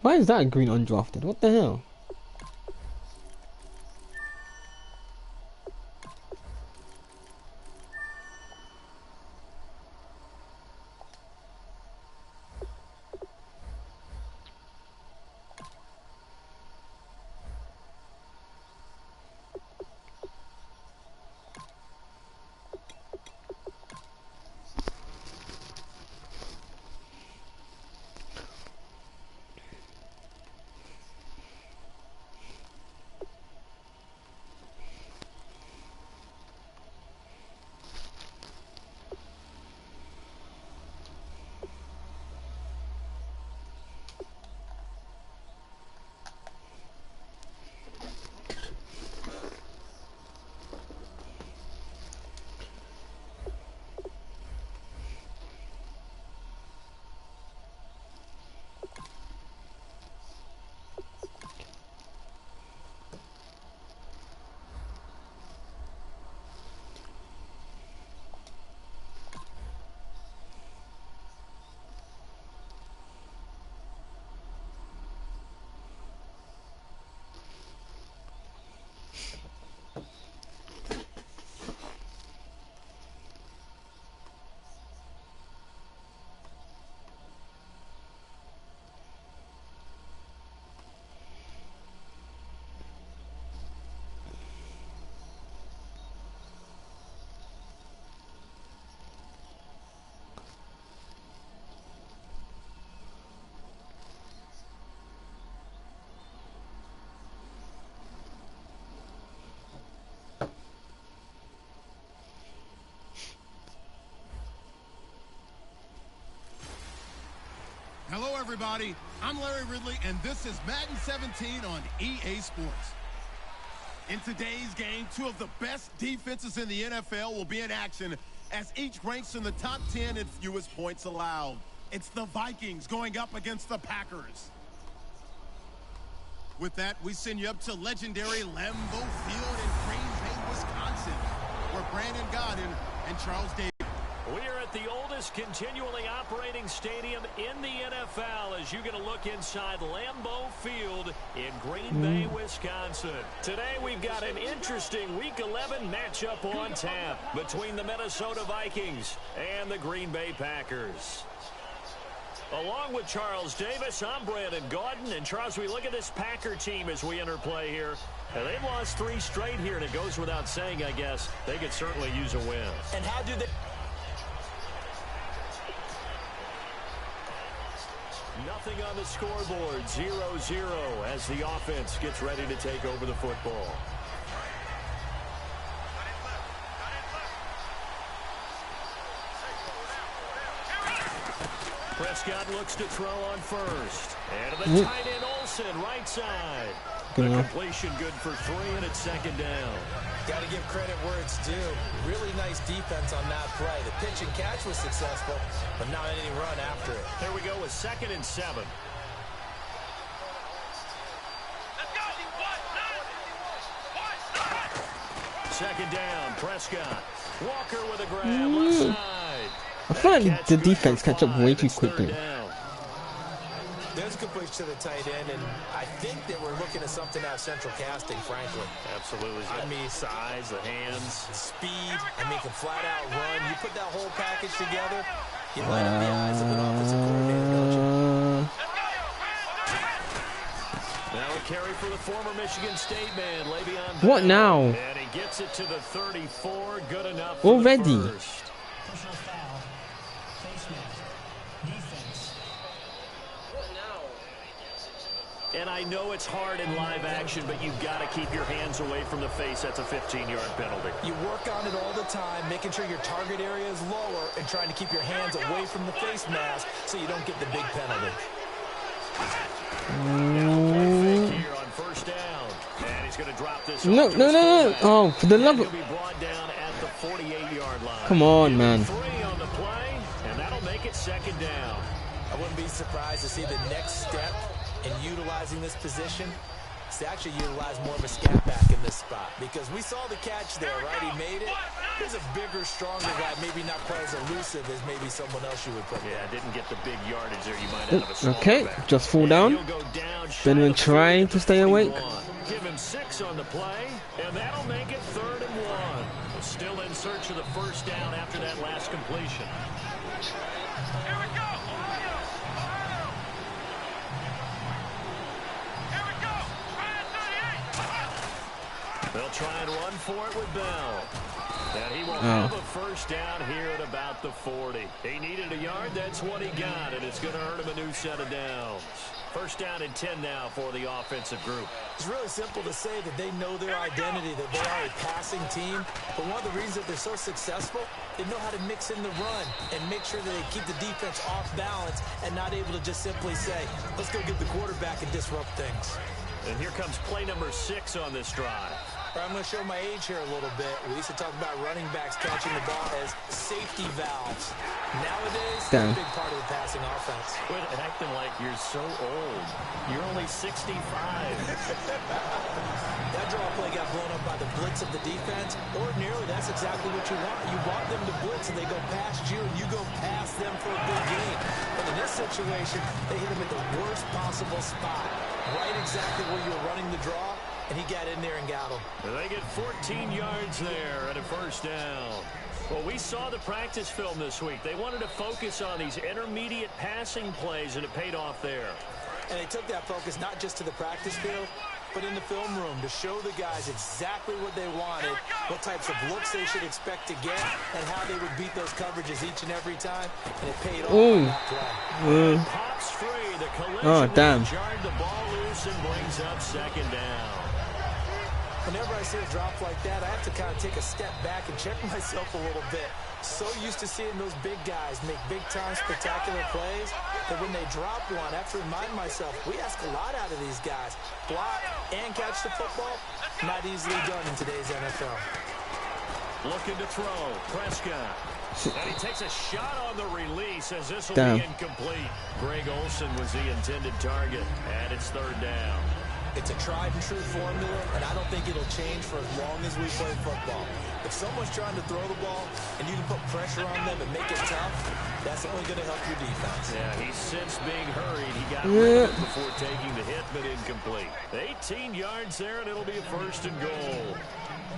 Why is that green undrafted? What the hell? Hello, everybody. I'm Larry Ridley, and this is Madden 17 on EA Sports. In today's game, two of the best defenses in the NFL will be in action as each ranks in the top 10 in fewest points allowed. It's the Vikings going up against the Packers. With that, we send you up to legendary Lambeau Field in Green Bay, Wisconsin, where Brandon Godden and Charles Davis. We are at the oldest continually operating stadium in the NFL as you get a look inside Lambeau Field in Green Bay, Wisconsin. Today we've got an interesting Week 11 matchup on tap between the Minnesota Vikings and the Green Bay Packers. Along with Charles Davis, I'm Brandon Gaudin. And Charles, we look at this Packer team as we enter play here. They've lost 3 straight here, and it goes without saying, I guess, they could certainly use a win. And how do they... Nothing on the scoreboard, 0-0 as the offense gets ready to take over the football. Prescott looks to throw on first. And the tight end Olsen, right side. The completion good for 3, and it's second down. Got to give credit where it's due. Really nice defense on that play. The pitch and catch was successful, but not any run after it. There we go with 2nd and 7. Second down, Prescott. Walker with a grab, left side. I feel like the defense catch up way too quickly. There's a complete to the tight end, and I think that we're looking at something out of central casting, frankly. Absolutely. I mean, size, the hands. Speed, I mean, can flat out run. You put that whole package together, you light up the eyes of an offensive coordinator, don't you? Now a carry for the former Michigan State man, Le'Veon. What now? And he gets it to the 34, good enough for already. The first. And I know it's hard in live action, but you've got to keep your hands away from the face. That's a 15-yard penalty. You work on it all the time, making sure your target area is lower and trying to keep your hands away from the face mask so you don't get the big penalty. Here on first down. And he's going to drop this. No. Oh, for the love of... He'll be brought down at the 48-yard line. Come on, man. 3 on the play, and that'll make it second down. I wouldn't be surprised to see the next step in utilizing this position to actually utilize more of a scat back in this spot, because we saw the catch there, right? He made it. He's a bigger, stronger guy, maybe not quite as elusive as maybe someone else you would put there. Yeah, didn't get the big yardage there. You might have a smaller Okay, back. just fall down. Been trying to stay awake. Give him 6 on the play, and that'll make it 3rd and 1. Still in search of the first down after that last completion. Here we go! Here we go! They'll try and run for it with Bell. And he will have a first down here at about the 40. He needed a yard. That's what he got, and it's going to earn him a new set of downs. First down and 10 now for the offensive group. It's really simple to say that they know their identity, that they are a passing team. But one of the reasons that they're so successful, they know how to mix in the run and make sure that they keep the defense off balance and not able to just simply say, let's go get the quarterback and disrupt things. And here comes play number 6 on this drive. I'm going to show my age here a little bit. We used to talk about running backs catching the ball as safety valves. Nowadays, they're a big part of the passing offense. Quit acting like you're so old. You're only 65. That draw play got blown up by the blitz of the defense. Ordinarily, that's exactly what you want. You want them to blitz, and they go past you, and you go past them for a big gain. But in this situation, they hit him at the worst possible spot. Right exactly where you're running the draw. And he got in there and got him. They get 14 yards there and a first down. Well, we saw the practice film this week. They wanted to focus on these intermediate passing plays, and it paid off there. And they took that focus not just to the practice field, but in the film room to show the guys exactly what they wanted, what types of looks they should expect to get, and how they would beat those coverages each and every time. And it paid off on that play. Pops free. The collision jarred the ball loose and brings up 2nd down. Whenever I see a drop like that, I have to kind of take a step back and check myself a little bit. So used to seeing those big guys make big-time spectacular plays that when they drop one, I have to remind myself, we ask a lot out of these guys. Block and catch the football, not easily done in today's NFL. Looking to throw, Prescott. And he takes a shot on the release as this will be incomplete. Greg Olsen was the intended target, and it's 3rd down. It's a tried-and-true formula, and I don't think it'll change for as long as we play football. If someone's trying to throw the ball and you can put pressure on them and make it tough, that's only going to help your defense. Yeah, he's since being hurried. He got rid of it before taking the hit, but incomplete. 18 yards there, and it'll be a 1st and goal.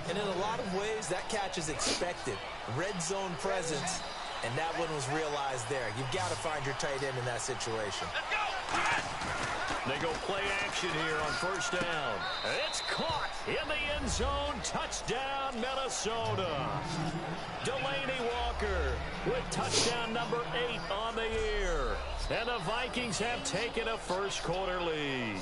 And in a lot of ways, that catch is expected. Red zone presence, and that one was realized there. You've got to find your tight end in that situation. They go play action here on 1st down. It's caught in the end zone. Touchdown, Minnesota. Delaney Walker with touchdown number 8 on the year. And the Vikings have taken a first-quarter lead.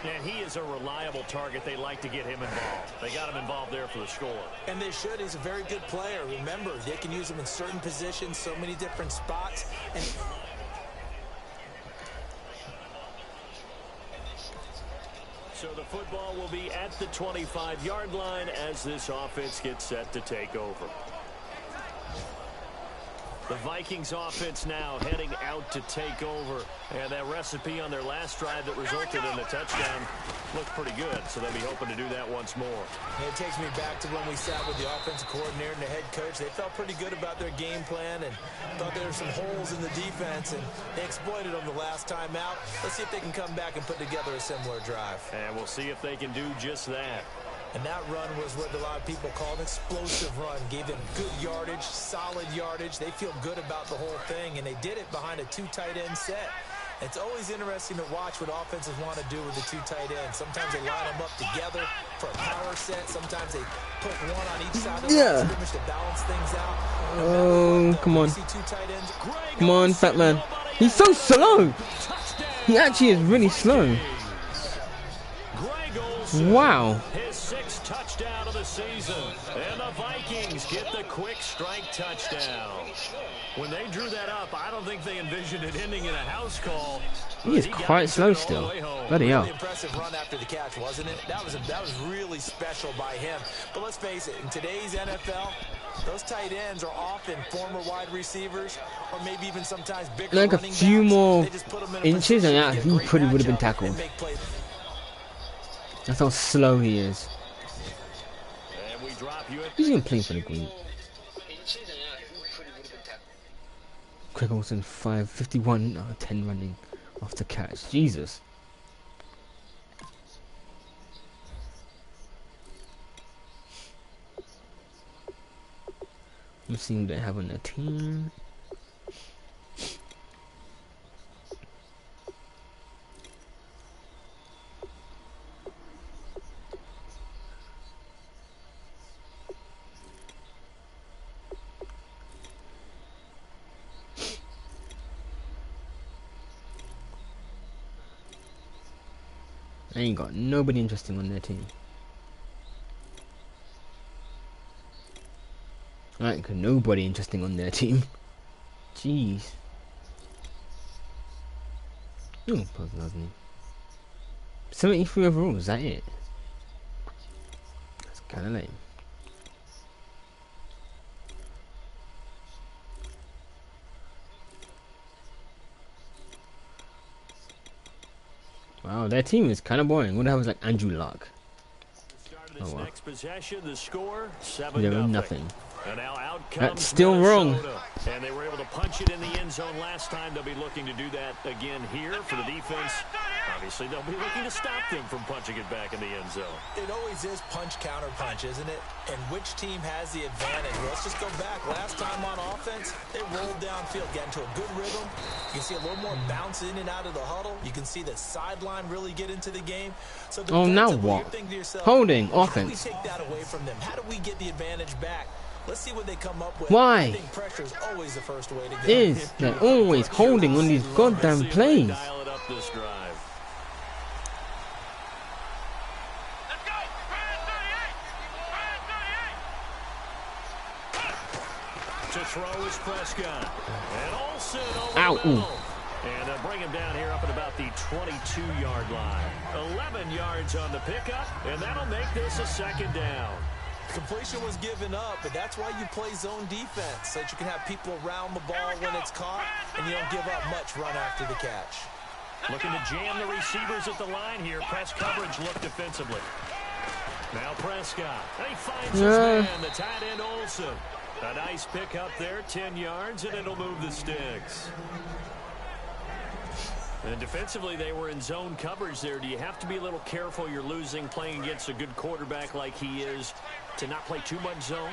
And he is a reliable target. They like to get him involved. They got him involved there for the score. And they should. He's a very good player. Remember, they can use him in certain positions, so many different spots. And so the football will be at the 25-yard line as this offense gets set to take over. The Vikings offense now heading out to take over. And that recipe on their last drive that resulted in a touchdown looked pretty good. So they'll be hoping to do that once more. And it takes me back to when we sat with the offensive coordinator and the head coach. They felt pretty good about their game plan and thought there were some holes in the defense. And they exploited them the last time out. Let's see if they can come back and put together a similar drive. And we'll see if they can do just that. And that run was what a lot of people call an explosive run. Gave them good yardage, solid yardage. They feel good about the whole thing, and they did it behind a 2 tight end set. It's always interesting to watch what offenses want to do with the 2 tight ends. Sometimes they line them up together for a power set. Sometimes they put one on each side of the scrimmage to balance things out. Oh, come on. Come on, fat man. He's so slow. He actually is really slow. Wow. His 6th touchdown of the season. And the Vikings get the quick strike touchdown. When they drew that up, I don't think they envisioned it ending in a house call. He is quite slow still. Bloody hell. Really impressive run after the catch, wasn't it? That was really special by him. But let's face it, in today's NFL, those tight ends are often former wide receivers or maybe even sometimes bigger like a running few backs. more They just put them in a inches and position that to get he great probably would have been matchup tackled. and make plays. That's how slow he is. And we drop you at He's even playing for the Green. Craig Olsen 551 out of 10 running off the catch. Jesus. Let's see what they have on their team. I ain't got nobody interesting on their team. I ain't got nobody interesting on their team. Jeez. Oh, person hasn't he? 73 overall, is that it? That's kinda lame. Wow, their team is kind of boring. What the hell was like Andrew Luck? this well. next possession. The score 7-0. Nothing. And now out comes That's still Minnesota. wrong. And they were able to punch it in the end zone last time. They'll be looking to do that again here for the defense. Obviously, they'll be looking to stop them from punching it back in the end zone. It always is punch, counter punch, isn't it? And which team has the advantage? Well, let's just go back. Last time on offense, they rolled downfield, got into a good rhythm. You can see a little more bounce in and out of the huddle. You can see the sideline really get into the game. So Oh, now what? Yourself, Holding offense. How do we take that away from them? How do we get the advantage back? Let's see what they come up with. Why? I think pressure is always the first way to go. Is they're always holding on these goddamn plays. Dial it up this drive. Let's go! Brand 38! Brand 38! To throw is Prescott. And Olsen over Ow. the middle. And they'll bring him down here up at about the 22-yard line. 11 yards on the pickup, and that'll make this a second down. Completion was given up, but that's why you play zone defense, so that you can have people around the ball when it's caught, and you don't give up much run after the catch. Looking to jam the receivers at the line here. Press coverage look defensively. Now Prescott. And he finds his man, the tight end Olsen. A nice pickup there, 10 yards, and it'll move the sticks. And defensively, they were in zone coverage there. Do you have to be a little careful? You're losing, playing against a good quarterback like he is, to not play too much zone?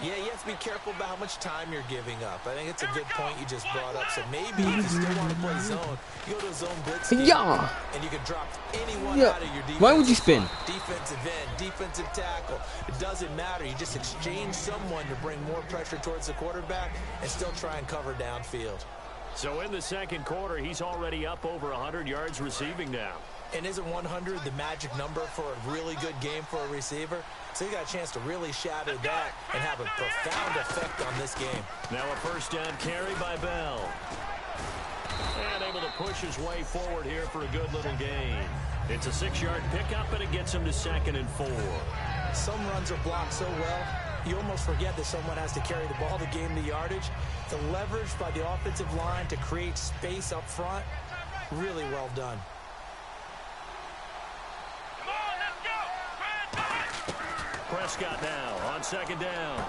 Yeah, you have to be careful about how much time you're giving up. I think it's a good point you just brought up. So maybe if you still want to play zone, you go to a zone blitz scheme, and you can drop anyone out of your defense. Why would you spin? Defensive end, defensive tackle. It doesn't matter. You just exchange someone to bring more pressure towards the quarterback and still try and cover downfield. So in the second quarter, he's already up over 100 yards receiving now. And isn't 100 the magic number for a really good game for a receiver? So you got a chance to really shatter that and have a profound effect on this game. Now a first down carry by Bell. And able to push his way forward here for a good little gain. It's a 6-yard pickup, and it gets him to 2nd and 4. Some runs are blocked so well, you almost forget that someone has to carry the ball to gain the yardage. The leverage by the offensive line to create space up front, really well done. Come on, let's go! Brand 38! Prescott now on 2nd down.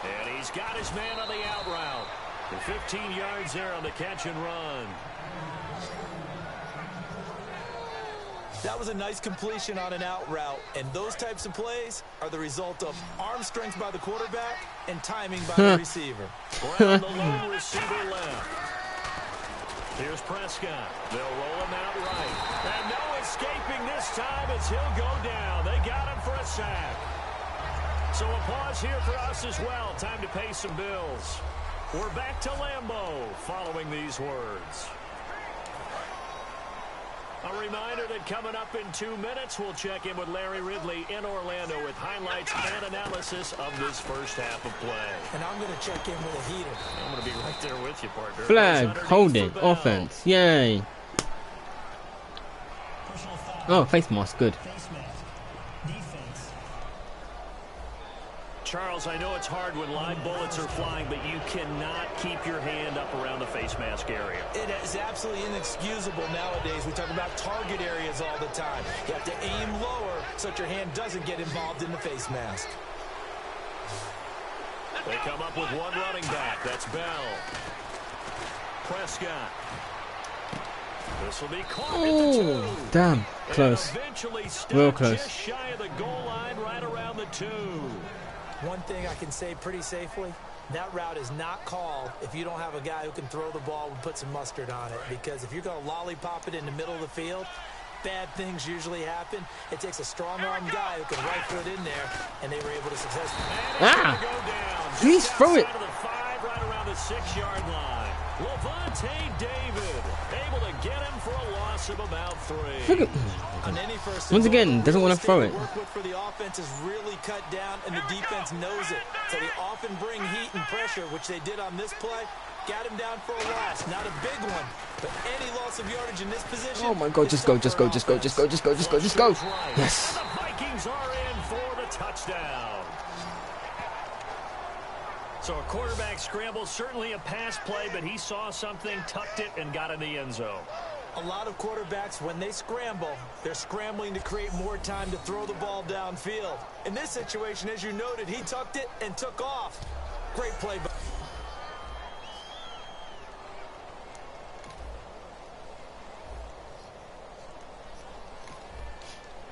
And he's got his man on the out route. And 15 yards there on the catch and run. That was a nice completion on an out route, and those types of plays are the result of arm strength by the quarterback and timing by the receiver. Brown, the lone receiver left. Here's Prescott. They'll roll him out right. And no escaping this time as he'll go down. They got him for a sack. So a pause here for us as well. Time to pay some bills. We're back to Lambeau following these words. A reminder that coming up in 2 minutes, we'll check in with Larry Ridley in Orlando with highlights and analysis of this first half of play. And I'm going to check in with a heater. I'm going to be right there with you, partner. Flag, holding, offense, yay. Oh, face mask, good. Charles, I know it's hard when live bullets are flying, but you cannot keep your hand up around the face mask area. It is absolutely inexcusable nowadays. We talk about target areas all the time. You have to aim lower so that your hand doesn't get involved in the face mask. They come up with one running back. That's Bell. Prescott. This will be caught at the 2. Damn. Close. Real close. Just shy of the goal line, right around the 2. One thing I can say pretty safely, that route is not called if you don't have a guy who can throw the ball and put some mustard on it. Because if you're going to lollipop it in the middle of the field, bad things usually happen. It takes a strong-armed guy who can rifle it in there, and they were able to successfully. Please throw it. The 5, right around the 6-yard line. Levante David able to get him for a loss of about 3. Once again, doesn't want to throw it. Work with for the offense is really cut down, and the defense knows it. So they often bring heat and pressure, which they did on this play. Got him down for a loss. Not a big one, but any loss of yardage in this position. Oh my God, just go. Yes. And the Vikings are in for the touchdown. So a quarterback scramble, certainly a pass play, but he saw something, tucked it, and got in the end zone. A lot of quarterbacks, when they scramble, they're scrambling to create more time to throw the ball downfield. In this situation, as you noted, he tucked it and took off. Great play.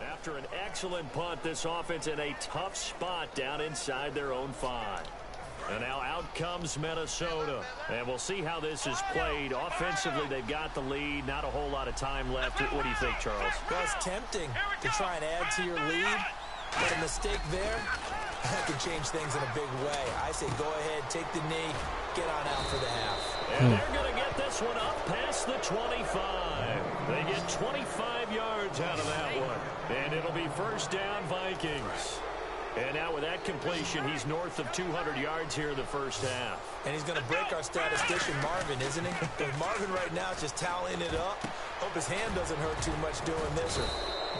After an excellent punt, this offense in a tough spot down inside their own 5. And now out comes Minnesota. And we'll see how this is played. Offensively, they've got the lead. Not a whole lot of time left. What do you think, Charles? Well, it's tempting to try and add to your lead. But a mistake there, that can change things in a big way. I say go ahead, take the knee, get on out for the half. And they're going to get this one up past the 25. They get 25 yards out of that one. And it'll be first down, Vikings. And now with that completion, he's north of 200 yards here in the first half. And he's going to break our statistician, Marvin, isn't he? Because Marvin right now is just tallying it up. Hope his hand doesn't hurt too much doing this or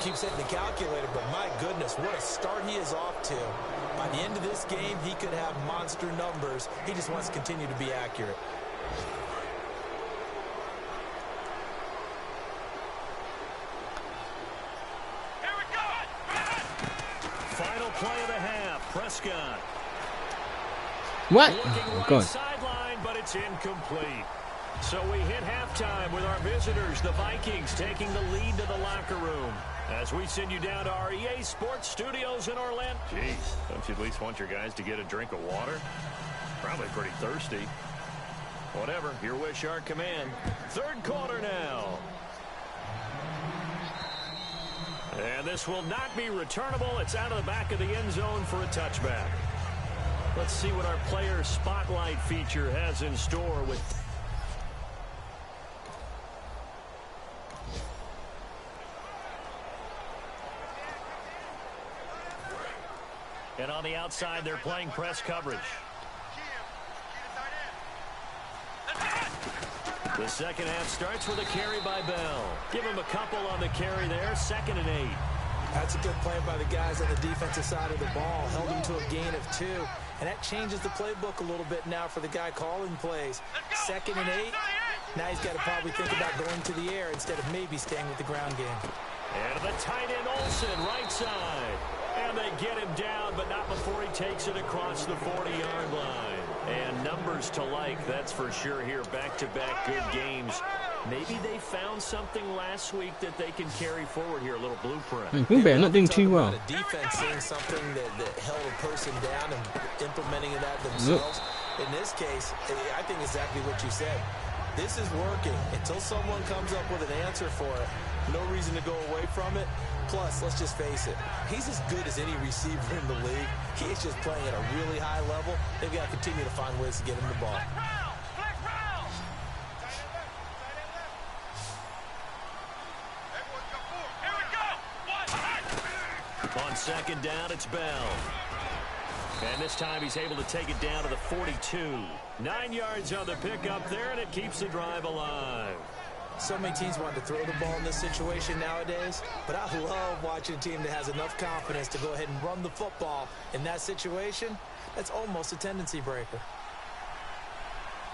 keeps hitting the calculator. But my goodness, what a start he is off to. By the end of this game, he could have monster numbers. He just wants to continue to be accurate. Final play of the half, Prescott. What? Looking right God. sideline, but it's incomplete. So we hit halftime with our visitors, the Vikings, taking the lead to the locker room. As we send you down to our EA Sports Studios in Orlando. Jeez, don't you at least want your guys to get a drink of water? Probably pretty thirsty. Whatever, your wish, our command. Third quarter now. And this will not be returnable. It's out of the back of the end zone for a touchback. Let's see what our player spotlight feature has in store with... And on the outside, they're playing press coverage. The second half starts with a carry by Bell. Give him a couple on the carry there. 2nd and 8. That's a good play by the guys on the defensive side of the ball. Held him to a gain of 2. And that changes the playbook a little bit now for the guy calling plays. 2nd and 8. Now he's got to probably think about going to the air instead of maybe staying with the ground game. And the tight end Olsen, right side. And they get him down, but not before he takes it across the 40-yard line. And numbers to like, that's for sure here. Back-to-back good games. Maybe they found something last week that they can carry forward here, a little blueprint. Green Bay not doing too well. The defense seeing something that held a person down and implementing that themselves. In this case, I think exactly what you said. This is working. Until someone comes up with an answer for it, no reason to go away from it. Plus, let's just face it, he's as good as any receiver in the league. He's just playing at a really high level. They've got to continue to find ways to get him the ball. On 2nd down, it's Bell. And this time he's able to take it down to the 42. 9 yards on the pickup there, and it keeps the drive alive. So many teams want to throw the ball in this situation nowadays, but I love watching a team that has enough confidence to go ahead and run the football. In that situation, that's almost a tendency breaker.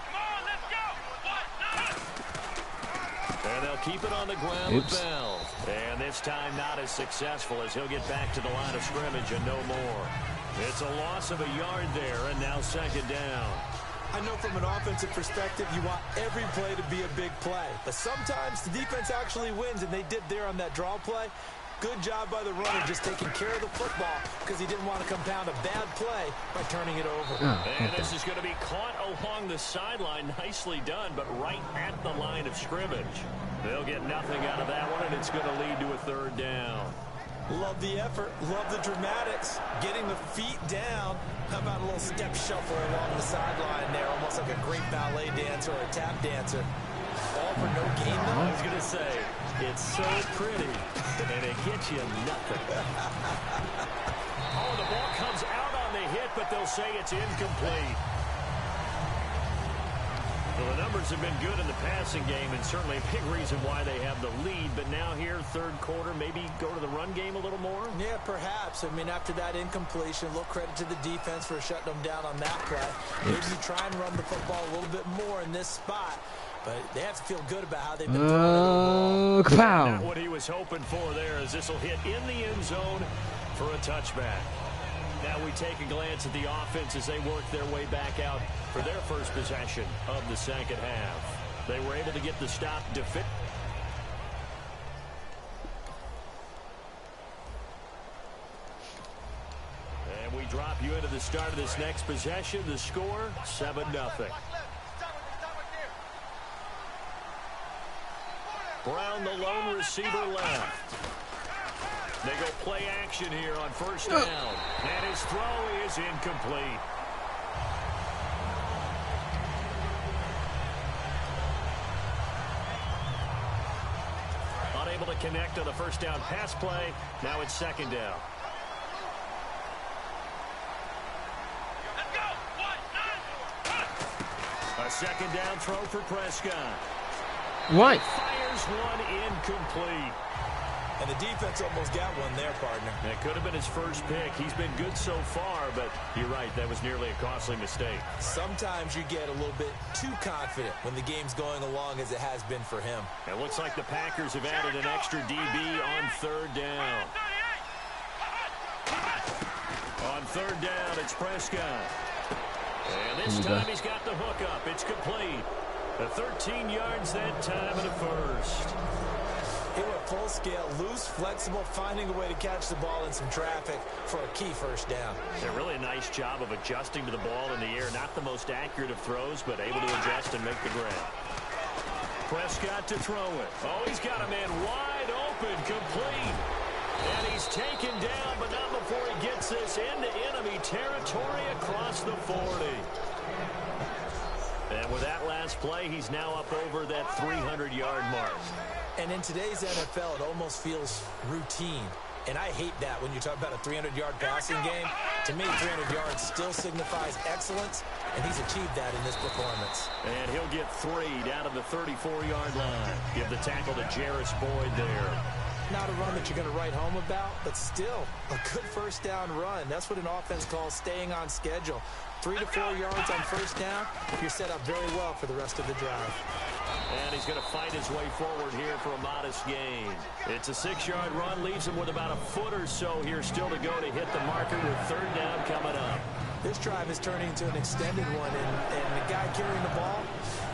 Come on, let's go. And they'll keep it on the ground with Bell. And this time not as successful as he'll get back to the line of scrimmage and no more. It's a loss of a yard there, and now second down. I know from an offensive perspective, you want every play to be a big play. But sometimes the defense actually wins, and they did there on that draw play. Good job by the runner just taking care of the football because he didn't want to compound a bad play by turning it over. And this is going to be caught along the sideline. Nicely done, but right at the line of scrimmage. They'll get nothing out of that one, and it's going to lead to a third down. Love the effort. Love the dramatics. Getting the feet down. How about a little step shuffle along the sideline there, almost like a great ballet dancer or a tap dancer. All for no gain, though. I was going to say, it's so pretty, and it gets you nothing. Oh, the ball comes out on the hit, but they'll say it's incomplete. Well, the numbers have been good in the passing game, and certainly a big reason why they have the lead. But now here, third quarter, maybe go to the run game a little more? Yeah, perhaps. I mean, after that incompletion, a little credit to the defense for shutting them down on that play. Maybe you try and run the football a little bit more in this spot. But they have to feel good about how they've been throwing it overall. Not what he was hoping for there, as this will hit in the end zone for a touchback. Now we take a glance at the offense as they work their way back out for their first possession of the second half. They were able to get the stop defend. And we drop you into the start of this next possession. The score, 7-0. Brown, the lone receiver left. They go play action here on first down. And his throw is incomplete. Unable to connect on the first down pass play. Now it's second down. Let's go. 1, 9, 1. A second down throw for Prescott. Right. Fires one incomplete. And the defense almost got one there, partner. That could have been his first pick. He's been good so far, but you're right, that was nearly a costly mistake. Sometimes you get a little bit too confident when the game's going along as it has been for him. It looks like the Packers have added an extra DB on third down. On third down, it's Prescott. And this time he's got the hook up. It's complete. The 13 yards that time in the first. He went full scale, loose, flexible, finding a way to catch the ball in some traffic for a key first down. Yeah, really a nice job of adjusting to the ball in the air. Not the most accurate of throws, but able to adjust and make the grab. Prescott to throw it. Oh, he's got a man wide open, complete. And he's taken down, but not before he gets this into enemy territory across the 40. And with that last play, he's now up over that 300-yard mark. And in today's NFL, it almost feels routine. And I hate that when you talk about a 300-yard passing game. To me, 300 yards still signifies excellence, and he's achieved that in this performance. And he'll get 3 down to the 34-yard line. Give the tackle to Jarris Boyd there. Not a run that you're going to write home about, but still a good first down run. That's what an offense calls staying on schedule. 3 to 4 yards on first down, you're set up very well for the rest of the drive. And he's going to fight his way forward here for a modest gain. It's a 6-yard run, leaves him with about a foot or so here still to go to hit the marker with third down coming up. This drive is turning into an extended one, and the guy carrying the ball,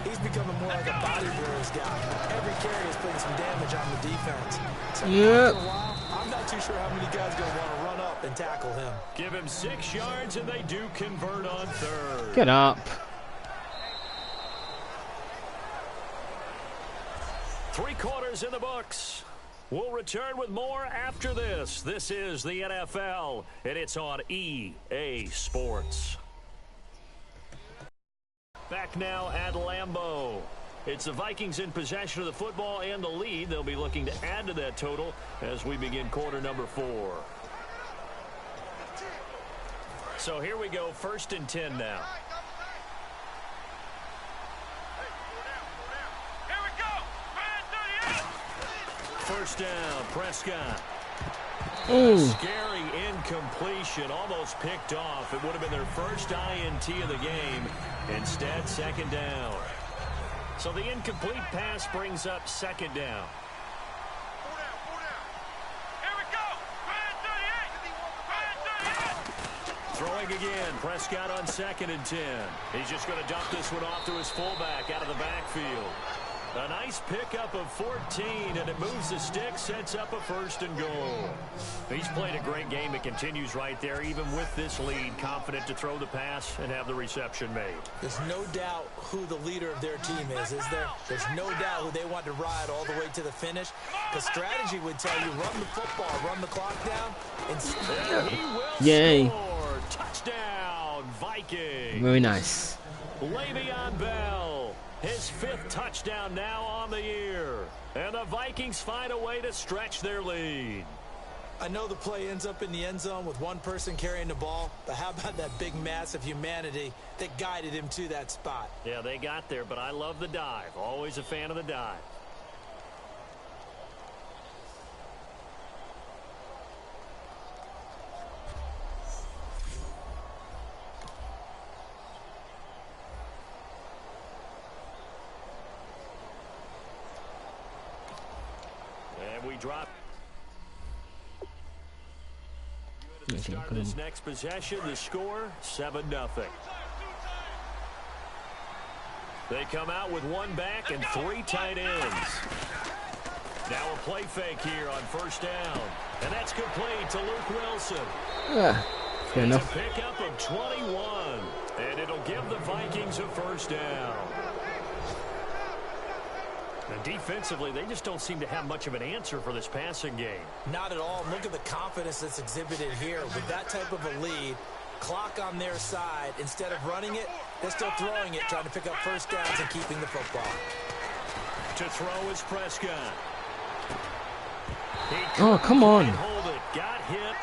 he's becoming more like a body bruise guy. Every carry is putting some damage on the defense. So after a while, I'm not too sure how many guys are going to want to run up and tackle him. Give him 6 yards, and they do convert on third. Get up. 3 quarters in the books. We'll return with more after this. This is the NFL, and it's on EA Sports. Back now at Lambeau. It's the Vikings in possession of the football and the lead. They'll be looking to add to that total as we begin quarter number 4. So here we go, 1st and 10 now. Here we go. first down. Prescott. Ooh. Scary incompletion, almost picked off. It would have been their first INT of the game. Instead, second down. So the incomplete pass brings up second down. Here we go. Throwing again. Prescott on 2nd and 10. He's just going to dump this one off to his fullback out of the backfield. A nice pickup of 14, and it moves the stick, sets up a 1st and goal. He's played a great game. It continues right there, even with this lead, confident to throw the pass and have the reception made. There's no doubt who the leader of their team is there? There's no doubt who they want to ride all the way to the finish. The strategy would tell you, run the football, run the clock down. And he will Yay. score. Touchdown, Vikings. Very nice. Le'Veon Bell. His 5th touchdown now on the year. And the Vikings find a way to stretch their lead. I know the play ends up in the end zone with one person carrying the ball, but how about that big mass of humanity that guided him to that spot? Yeah, they got there, but I love the dive. Always a fan of the dive. We drop. To start this next possession, the score 7-0. They come out with 1 back and 3 tight ends. Now a play fake here on 1st down, and that's complete to Luke Wilson. Fair enough. It's a pickup of 21, and it'll give the Vikings a 1st down. And defensively, they just don't seem to have much of an answer for this passing game. Not at all. Look at the confidence that's exhibited here. With that type of a lead, clock on their side, instead of running it, they're still throwing it, trying to pick up 1st downs and keeping the football. To throw is Prescott. Oh, come on. Hold it. Got hit.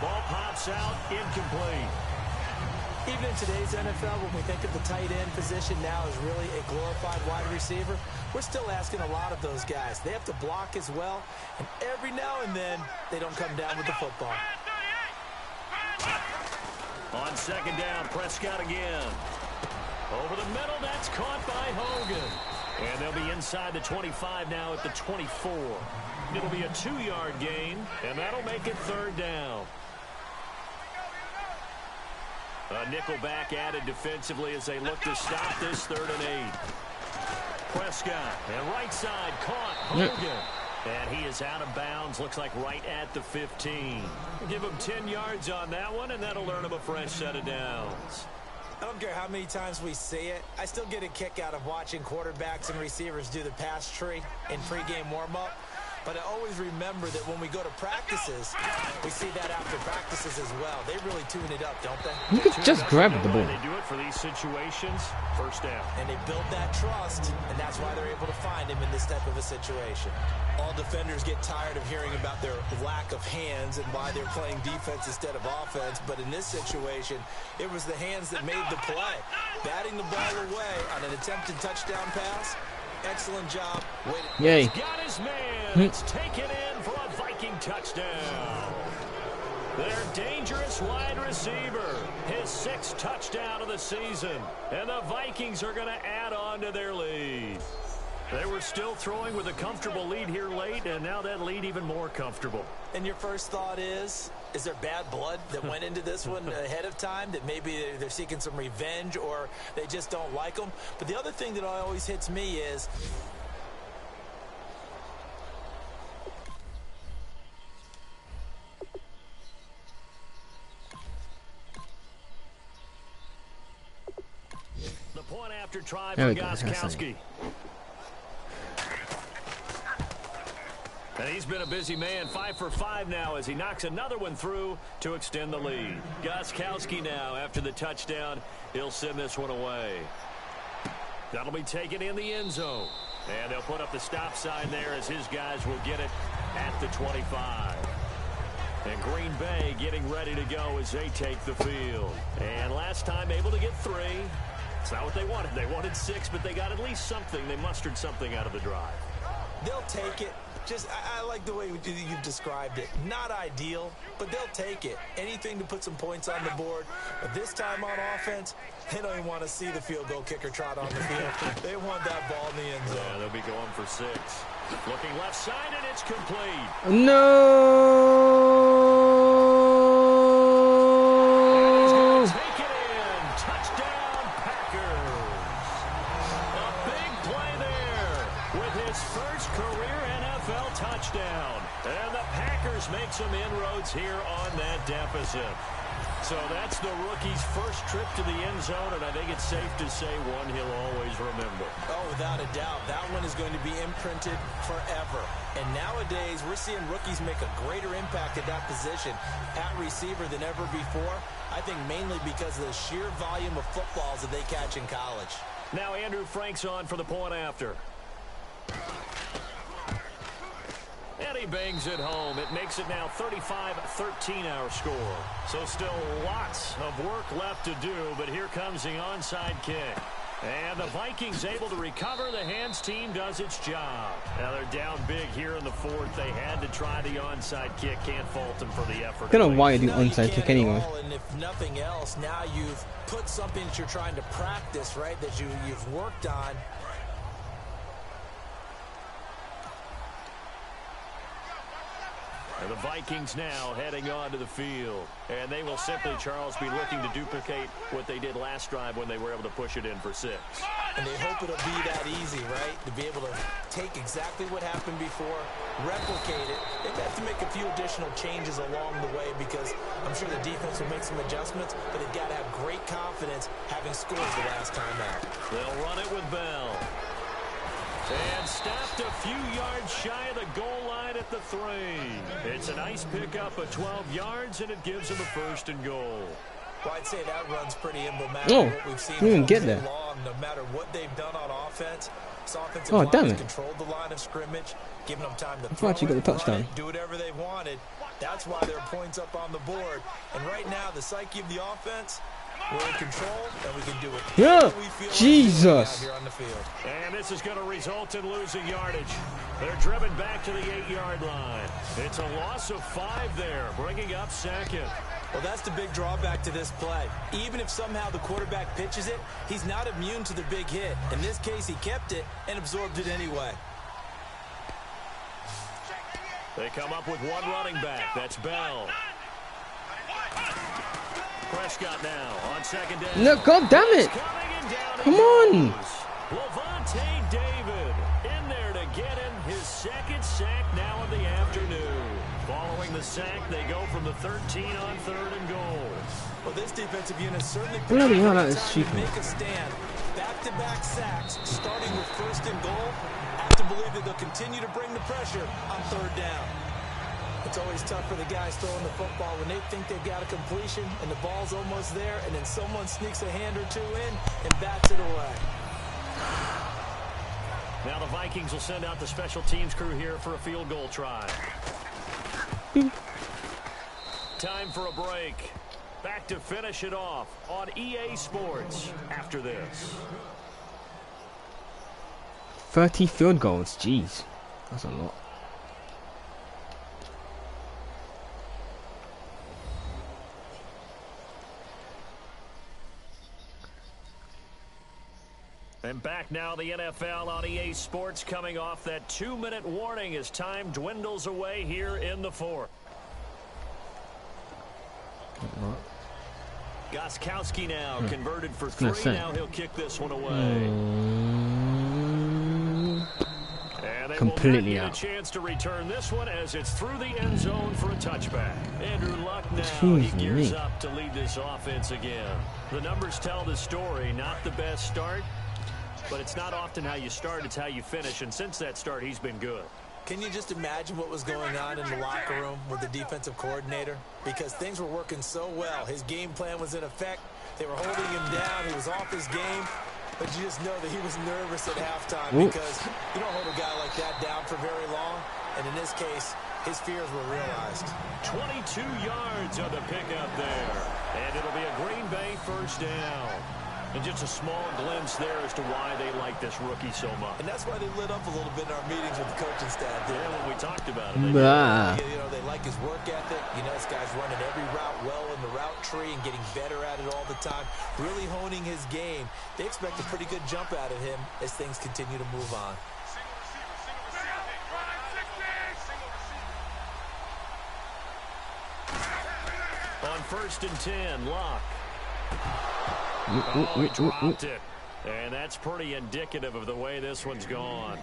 Ball pops out. Incomplete. Even in today's NFL, when we think of the tight end position now as really a glorified wide receiver, we're still asking a lot of those guys. They have to block as well, and every now and then, they don't come down with the football. On 2nd down, Prescott again. Over the middle, that's caught by Hogan. And they'll be inside the 25 now at the 24. It'll be a 2-yard gain, and that'll make it 3rd down. A nickel back added defensively as they look to stop this 3rd and 8. Prescott, and right side caught Hogan. And he is out of bounds, looks like right at the 15. Give him 10 yards on that one, and that'll earn him a fresh set of downs. I don't care how many times we see it. I still get a kick out of watching quarterbacks and receivers do the pass tree in pregame warm-up. But I always remember that when we go to practices, we see that after practices as well. They really tune it up, don't they? You could just grab the ball. They do it for these situations. 1st down. And they build that trust, and that's why they're able to find him in this type of a situation. All defenders get tired of hearing about their lack of hands and why they're playing defense instead of offense. But in this situation, it was the hands that made the play. Batting the ball away on an attempted touchdown pass. Excellent job. Yay. He's got his man. It's taken in for a Viking touchdown. Their dangerous wide receiver. His 6th touchdown of the season. And the Vikings are going to add on to their lead. They were still throwing with a comfortable lead here late, and now that lead even more comfortable. And your first thought is there bad blood that went into this one ahead of time, that maybe they're seeking some revenge or they just don't like them? But the other thing that always hits me is the point after try for Gostkowski. And he's been a busy man, 5 for 5 now as he knocks another one through to extend the lead. Gostkowski now, after the touchdown, he'll send this one away. That'll be taken in the end zone. And they'll put up the stop sign there as his guys will get it at the 25. And Green Bay getting ready to go as they take the field. And last time able to get 3. It's not what they wanted. They wanted 6, but they got at least something. They mustered something out of the drive. They'll take it. Just, I like the way you've described it. Not ideal, but they'll take it. Anything to put some points on the board. But this time on offense, they don't even want to see the field goal kicker trot on the field. They want that ball in the end zone. Yeah, they'll be going for 6. Looking left side, and it's complete. No! Take it in. Touchdown, Packers. A big play there with his first career NFL touchdown. And the Packers make some inroads here on that deficit. So that's the rookie's first trip to the end zone, and I think it's safe to say one he'll always remember. Oh, without a doubt. That one is going to be imprinted forever. And nowadays, we're seeing rookies make a greater impact at that position at receiver than ever before. I think mainly because of the sheer volume of footballs that they catch in college. Now Andrew Frank's on for the point after. And he bangs it home. It makes it now 35-13 our score. So still lots of work left to do, but here comes the onside kick. And the Vikings able to recover. The hands team does its job. Now they're down big here in the 4th. They had to try the onside kick. Can't fault them for the effort. I don't know why you do onside kick anyway. And if nothing else, now you've put something that you're trying to practice, right, that you've worked on. And the Vikings now heading onto the field. And they will simply, Charles, be looking to duplicate what they did last drive when they were able to push it in for 6. And they hope it'll be that easy, right? To be able to take exactly what happened before, replicate it. They have to make a few additional changes along the way because I'm sure the defense will make some adjustments, but they've got to have great confidence having scored the last time out. They'll run it with Bell. And stopped a few yards shy of the goal line at the 3. It's a nice pickup of 12 yards, and it gives them a 1st and goal. Well, I'd say that run's pretty emblematic Oh, of what we've seen you didn't all get season there. long. No matter what they've done on offense, this offensive Oh, line damn has it. controlled the line of scrimmage, giving them time to I throw thought you got it, the run touchdown. it, do whatever they wanted. That's why there are points up on the board. And right now, the psyche of the offense, we're in control, and we can do it. Yeah, We feel like Jesus. doing out here on the field. And this is going to result in losing yardage. They're driven back to the 8-yard line. It's a loss of 5 there, bringing up 2nd. Well, that's the big drawback to this play. Even if somehow the quarterback pitches it, he's not immune to the big hit. In this case, he kept it and absorbed it anyway. They come up with one running back. That's Bell. Prescott now on 2nd down. No, God damn it! Come on! Levante David in there to get him his 2nd sack now of the afternoon. Following the sack, they go from the 13 on 3rd and goal. Well, this defensive unit certainly Bloody hell, that time is to cheap. make a stand. Back-to-back sacks, starting with 1st and goal. Have to believe that they'll continue to bring the pressure on 3rd down. It's always tough for the guys throwing the football when they think they've got a completion and the ball's almost there, and then someone sneaks a hand or 2 in and bats it away. Now the Vikings will send out the special teams crew here for a field goal try. Time for a break. Back to finish it off on EA Sports after this. 30 field goals, jeez. That's a lot. And back now, the NFL on EA Sports coming off that 2-minute warning as time dwindles away here in the 4th. Gostkowski now converted for 3. Now he'll kick this one away. And they Completely will not out. get a chance to return this one as it's through the end zone for a touchback. Andrew Luck now, he Jeez, gears me. up to lead this offense again. The numbers tell the story, not the best start, but it's not often how you start, it's how you finish. And since that start, he's been good. Can you just imagine what was going on in the locker room with the defensive coordinator? Because things were working so well. His game plan was in effect. They were holding him down. He was off his game. But you just know that he was nervous at halftime because you don't hold a guy like that down for very long. And in this case, his fears were realized. 22 yards on the pickup there. And it'll be a Green Bay 1st down. And just a small glimpse there as to why they like this rookie so much. And that's why they lit up a little bit in our meetings with the coaching staff. Yeah, when we talked about it. They like his work ethic. This guy's running every route well in the route tree and getting better at it all the time. Really honing his game. They expect a pretty good jump out of him as things continue to move on. On 1st and 10, Locke. Oh, he dropped it. And that's pretty indicative of the way this one's gone.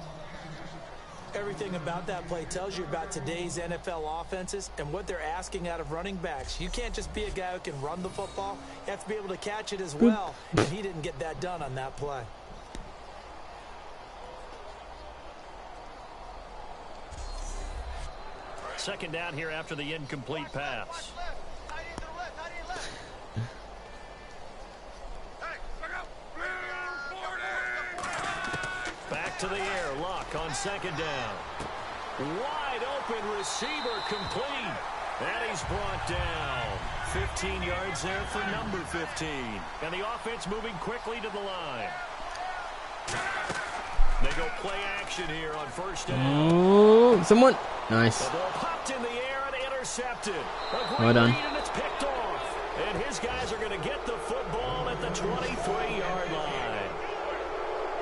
Everything about that play tells you about today's NFL offenses and what they're asking out of running backs. You can't just be a guy who can run the football. You have to be able to catch it as well. And he didn't get that done on that play. Second down here after the incomplete pass. Back to the air. Luck on 2nd down. Wide open receiver complete. And he's brought down. 15 yards there for number 15. And the offense moving quickly to the line. They go play action here on 1st down. Oh, someone. Nice. The ball popped in the air and intercepted. Well done. And it's picked off. And his guys are going to get the football at the 23-yard line.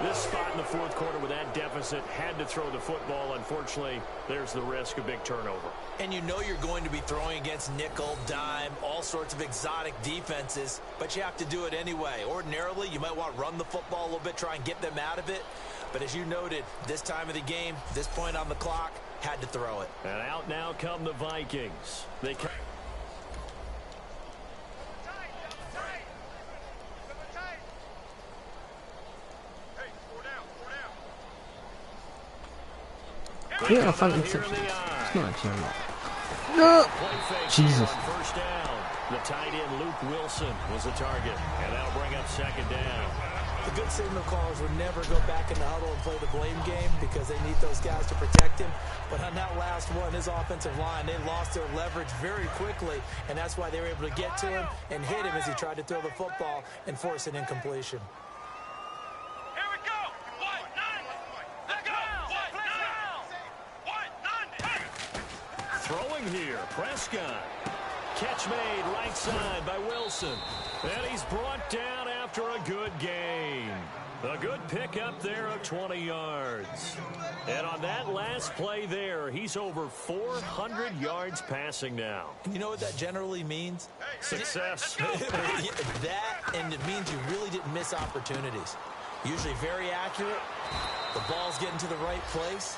This spot in the 4th quarter with that deficit had to throw the football. Unfortunately, there's the risk of big turnover. And you know you're going to be throwing against nickel, dime, all sorts of exotic defenses, but you have to do it anyway. Ordinarily, you might want to run the football a little bit, try and get them out of it. But as you noted, this time of the game, this point on the clock, had to throw it. And out now come the Vikings. They come. Yeah, I found it. It's not actually a lot. No! Jesus. First down. The tight end Luke Wilson was the target. And that'll bring up 2nd down. The good signal callers would never go back in the huddle and play the blame game because they need those guys to protect him. But on that last one, his offensive line, they lost their leverage very quickly, and that's why they were able to get to him and hit him as he tried to throw the football and force an incompletion. Here we go. What? None. Let's go. What? None. Throwing here, Prescott. Catch made right side by Wilson. And he's brought down after a good gain. A good pickup there of 20 yards. And on that last play there, he's over 400 yards passing now. You know what that generally means? Success. That, and it means you really didn't miss opportunities. Usually very accurate. The ball's getting to the right place.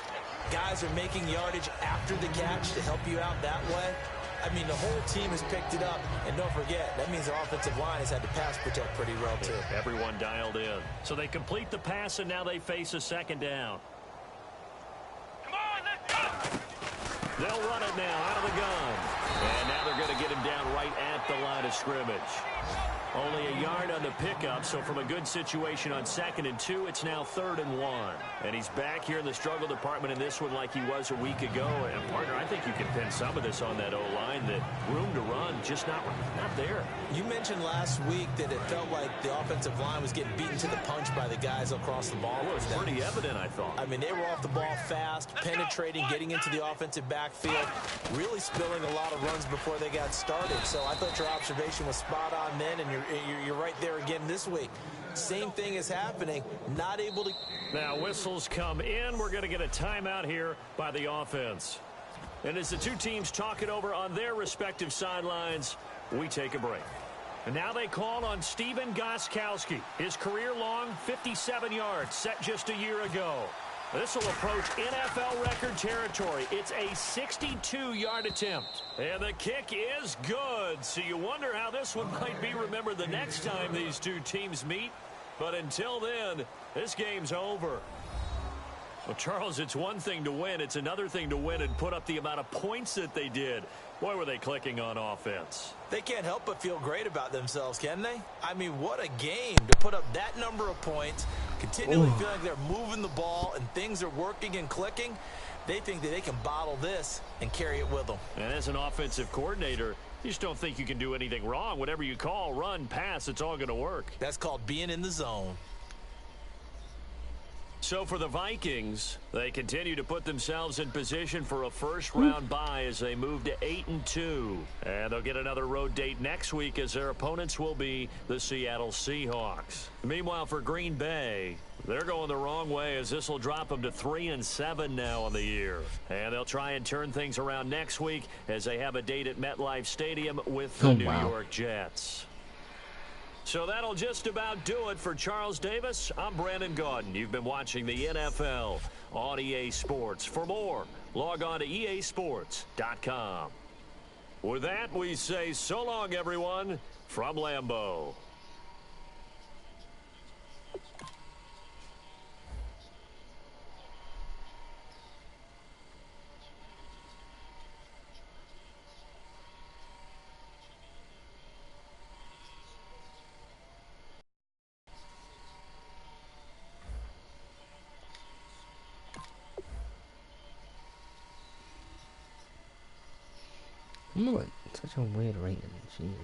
Guys are making yardage after the catch to help you out that way. I mean, the whole team has picked it up. And don't forget, that means the offensive line has had to pass protect pretty well, too. Everyone dialed in. So they complete the pass, and now they face a 2nd down. Come on, let's go. They'll run it now out of the gun. And now they're going to get him down right at the line of scrimmage. Only a yard on the pickup, so from a good situation on 2nd and 2, it's now 3rd and 1. And he's back here in the struggle department in this one like he was a week ago. And, partner, I think you can pin some of this on that O-line, that room to run just not there. You mentioned last week that it felt like the offensive line was getting beaten to the punch by the guys across the ball. It was pretty evident, I thought. I mean, they were off the ball fast, penetrating, getting into the offensive backfield, really spilling a lot of runs before they got started. So I thought your observation was spot on then, and you're right there again this week. Same thing is happening. Not able to. Now whistles come in. We're going to get a timeout here by the offense. And as the two teams talk it over on their respective sidelines, we take a break. And now they call on Stephen Gostkowski. His career-long 57 yards set just a year ago. This will approach NFL record territory. It's a 62-yard attempt. And the kick is good. So you wonder how this one might be remembered the next time these two teams meet. But until then, this game's over. Well, Charles, it's one thing to win. It's another thing to win and put up the amount of points that they did. Boy, were they clicking on offense. They can't help but feel great about themselves, can they? I mean, what a game to put up that number of points, continually feel like they're moving the ball and things are working and clicking. They think that they can bottle this and carry it with them. And as an offensive coordinator, You just don't think you can do anything wrong. Whatever you call, run, pass, it's all going to work. That's called being in the zone. So for the Vikings, they continue to put themselves in position for a first-round bye as they move to 8-2. And they'll get another road date next week as their opponents will be the Seattle Seahawks. Meanwhile, for Green Bay, they're going the wrong way as this will drop them to 3-7 now on the year. And they'll try and turn things around next week as they have a date at MetLife Stadium with the New York Jets. So that'll just about do it for Charles Davis. I'm Brandon Gaudin. You've been watching the NFL on EA Sports. For more, log on to easports.com. With that, we say so long, everyone, from Lambeau. You know what? Such a weird rating. Jesus.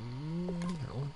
That one.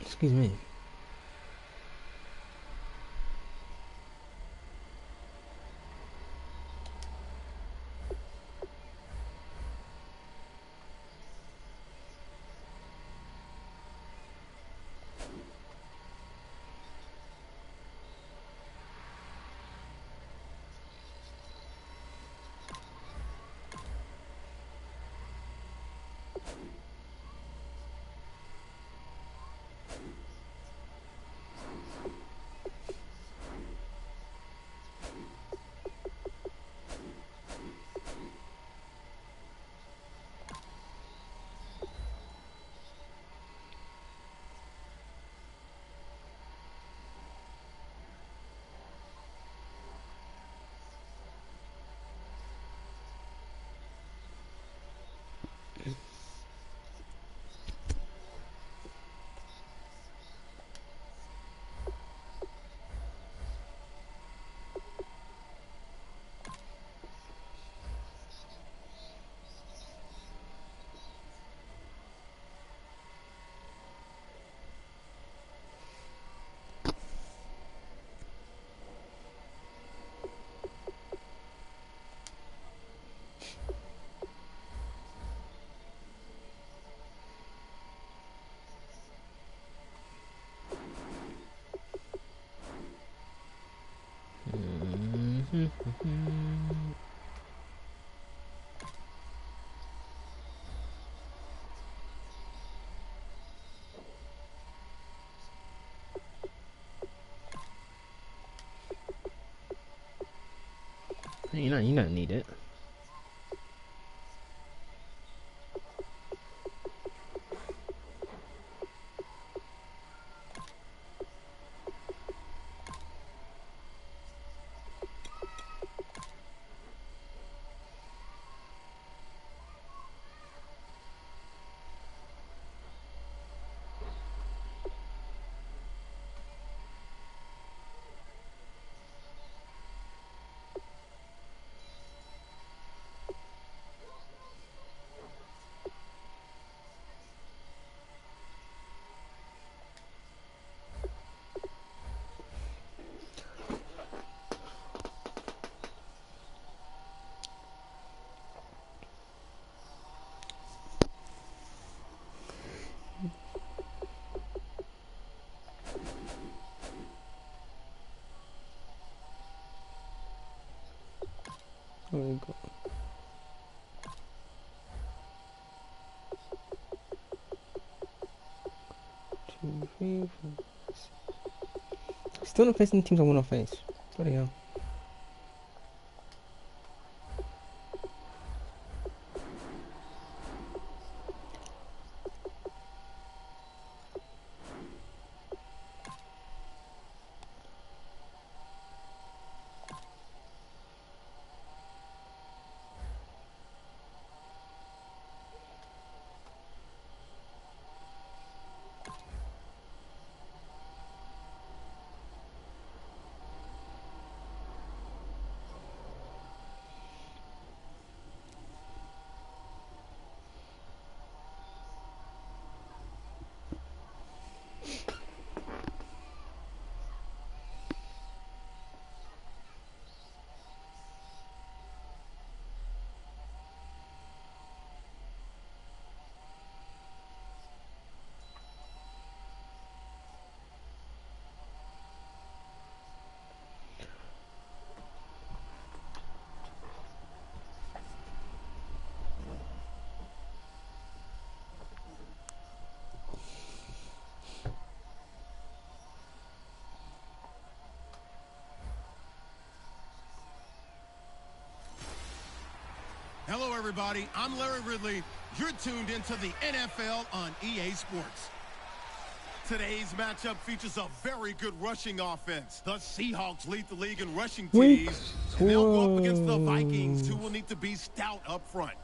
Excuse me. You don't need it. Oh my god. 2, 3, 4. Still not facing the teams I want to face. Bloody hell. Hello, everybody. I'm Larry Ridley. You're tuned into the NFL on EA Sports. Today's matchup features a very good rushing offense. The Seahawks lead the league in rushing TDs, and they'll go up against the Vikings, who will need to be stout up front.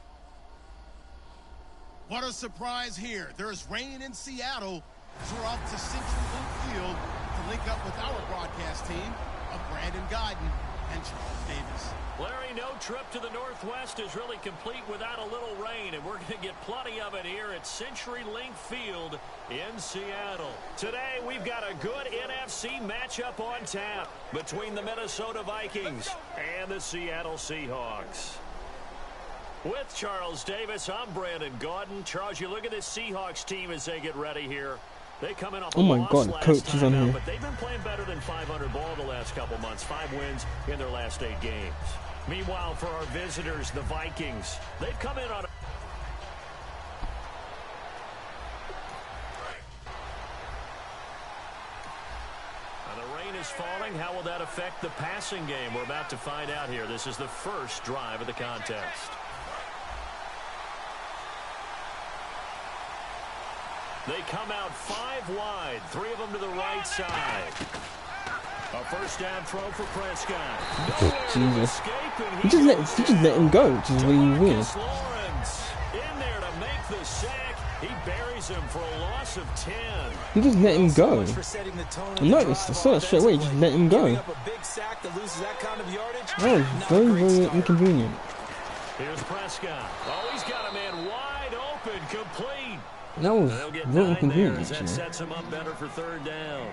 What a surprise here. There's rain in Seattle, so we're off to Century Link Field to link up with our broadcast team of Brandon Godden and Charles Davis. Larry, no trip to the Northwest is really complete without a little rain, and we're going to get plenty of it here at Century Link Field in Seattle. Today, we've got a good NFC matchup on tap between the Minnesota Vikings and the Seattle Seahawks. With Charles Davis, I'm Brandon Godden. Charles, you look at this Seahawks team as they get ready here. They come in off a loss last time out, but they've been playing better than 500 ball the last couple months. 5 wins in their last 8 games. Meanwhile, for our visitors, the Vikings, they've come in on the rain is falling. How will that affect the passing game? We're about to find out here. This is the first drive of the contest. They come out 5 wide, 3 of them to the right side. A first down throw for Prescott. Jesus. He just let him go, which is really weird. Lawrence in there to make the sack. He buries him for a loss of 10. He just let him go. I noticed, I saw that straight away, he just let him go. That was very, very inconvenient. Here's Prescott. Oh, he's got a man wide open, complete. That was very inconvenient. That sets him up better for 3rd down.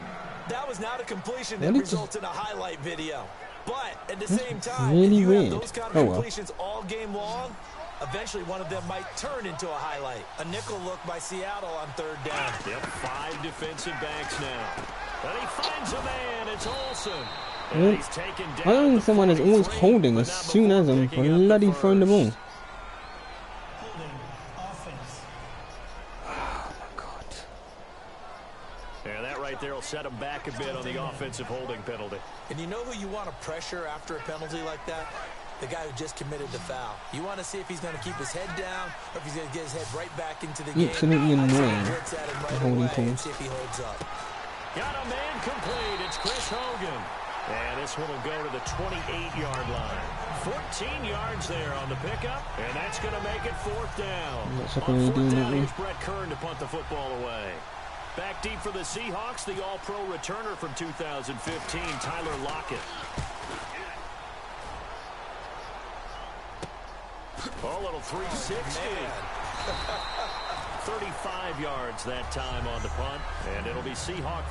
That was not a completion that results in a highlight video. But at the same time, really if you weird. have those kind of completions all game long, eventually one of them might turn into a highlight. A nickel look by Seattle on 3rd down. Yep, 5 defensive backs now. And he finds a man. It's Olsen. And he's taken down. I don't understand why there's always holding as soon as I'm bloody throwing the ball. There will set him back a bit on the offensive holding penalty. And you know who you want to pressure after a penalty like that? the guy who just committed the foul. You want to see if he's going to keep his head down or if he's going to get his head right back into the game. Absolutely annoying. Blitz at him right holding away calls. and see if he holds up. Got a man complete. It's Chris Hogan. And this one will go to the 28-yard line. 14 yards there on the pickup, and that's going to make it fourth down. That's what On we fourth do, down, don't we? here's Brett Kern to punt the football away. Back deep for the Seahawks, the All-Pro returner from 2015, Tyler Lockett. Oh, little 360. 35 yards that time on the punt, and it'll be Seahawks.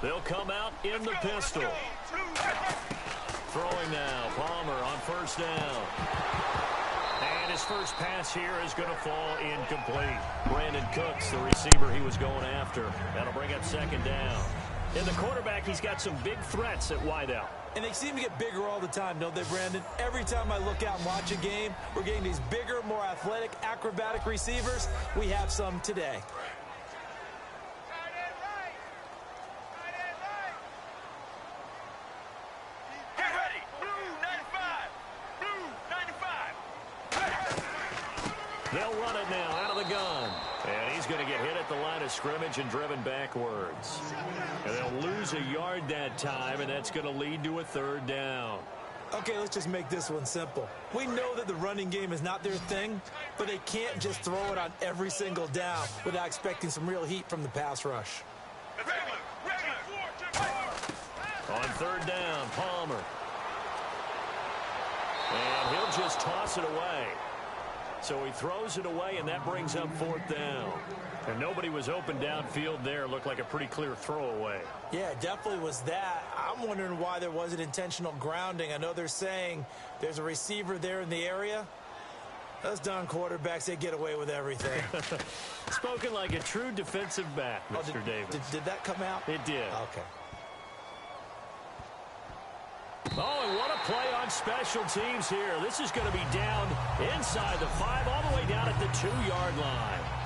They'll come out in the pistol. Throwing now, Palmer on first down. And his first pass here is going to fall incomplete. Brandon Cooks, the receiver he was going after. That'll bring up second down. In the quarterback, he's got some big threats at wideout. And they seem to get bigger all the time, don't they, Brandon? Every time I look out and watch a game, we're getting these bigger, more athletic, acrobatic receivers. We have some today. They'll run it now out of the gun. And he's going to get hit at the line of scrimmage and driven backwards. And they'll lose a yard that time, and that's going to lead to a third down. Okay, let's just make this one simple. We know that the running game is not their thing, but they can't just throw it on every single down without expecting some real heat from the pass rush. On third down, Palmer. And he'll just toss it away. So he throws it away, and that brings up fourth down. And nobody was open downfield there. Looked like a pretty clear throwaway. Yeah, it definitely was that. I'm wondering why there wasn't intentional grounding. I know they're saying there's a receiver there in the area. Those darn quarterbacks, they get away with everything. Spoken like a true defensive back, Mr. Davis. Did that come out? It did. Okay. Oh, and what a play on special teams here. This is going to be down inside the 5, all the way down at the 2-yard line.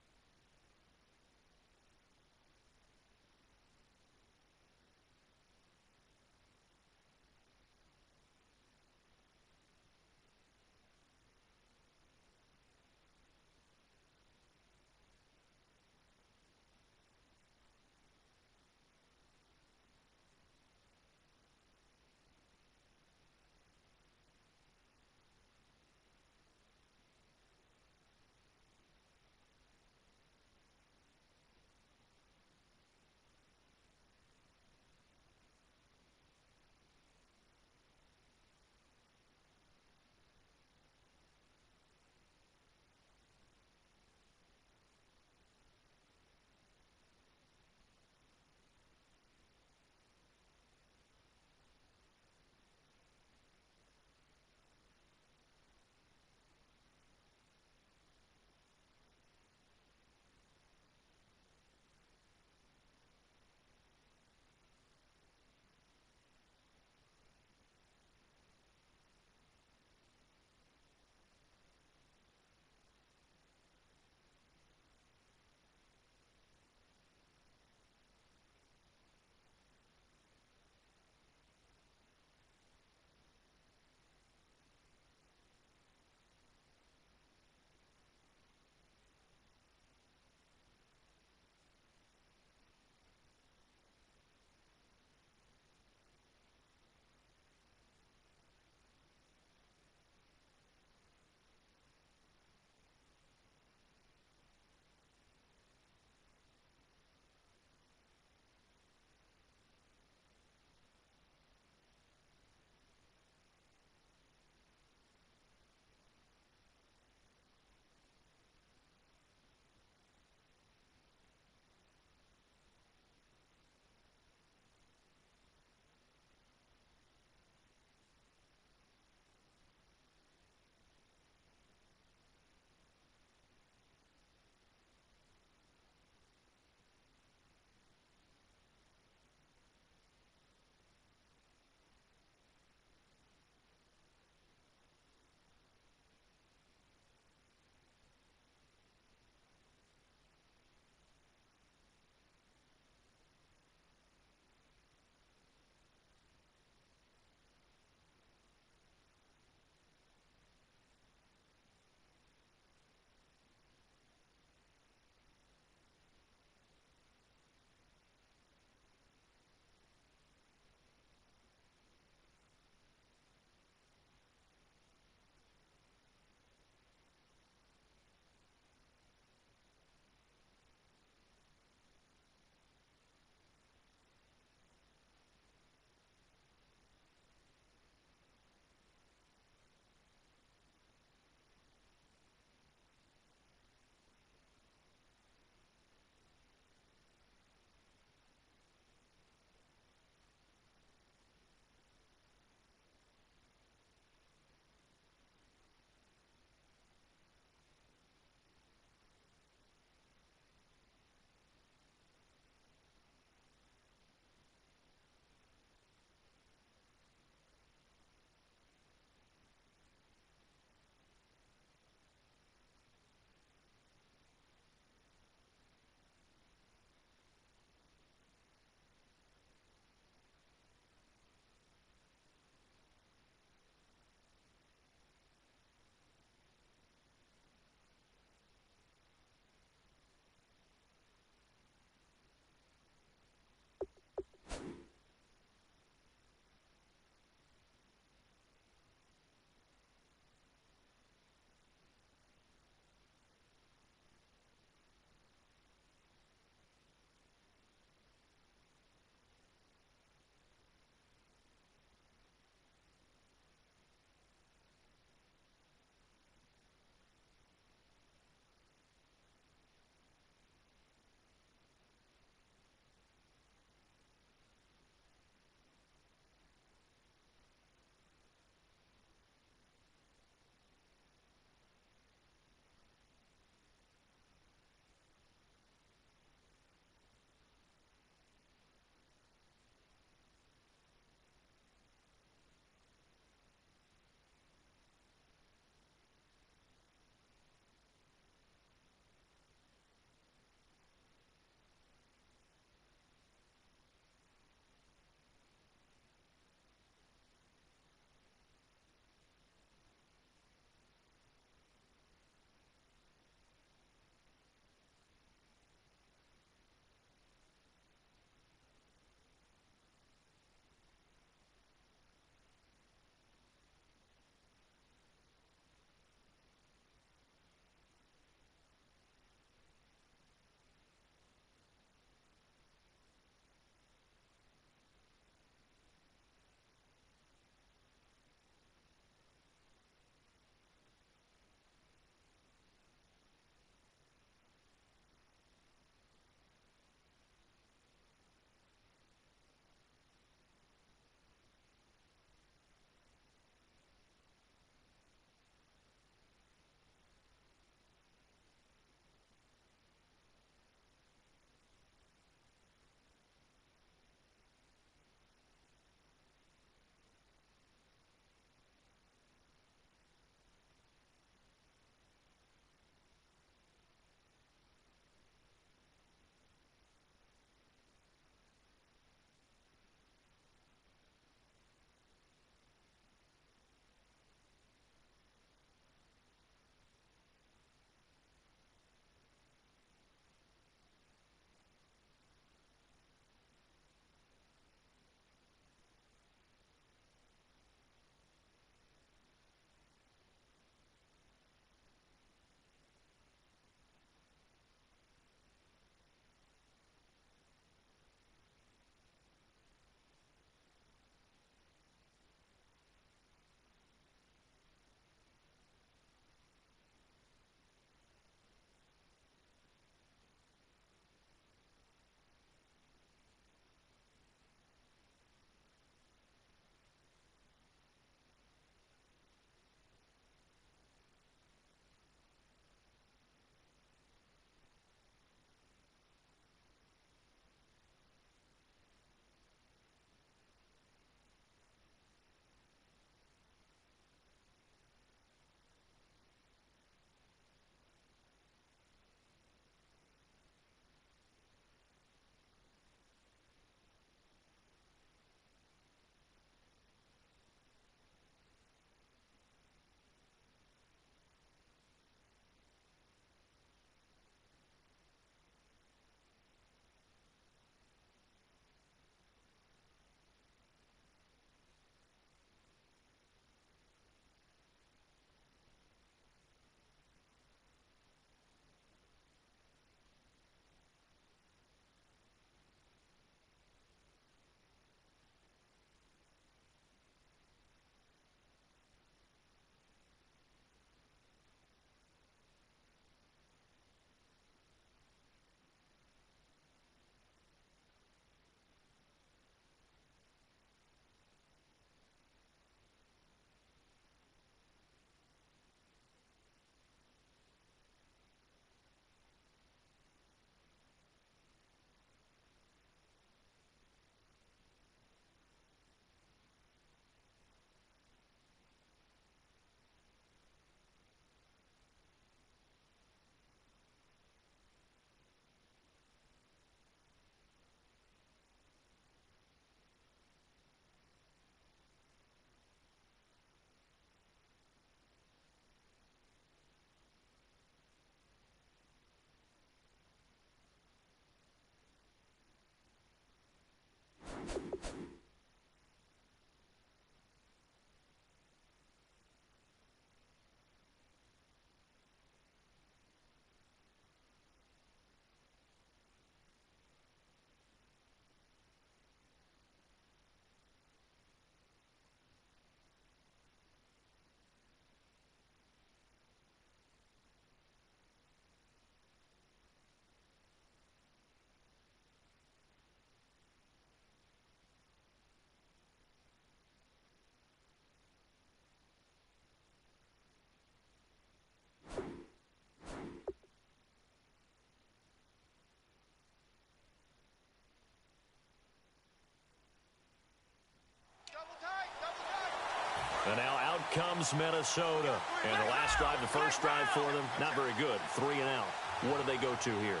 comes Minnesota. And the last drive, the first drive for them, not very good. 3 and out. What do they go to here?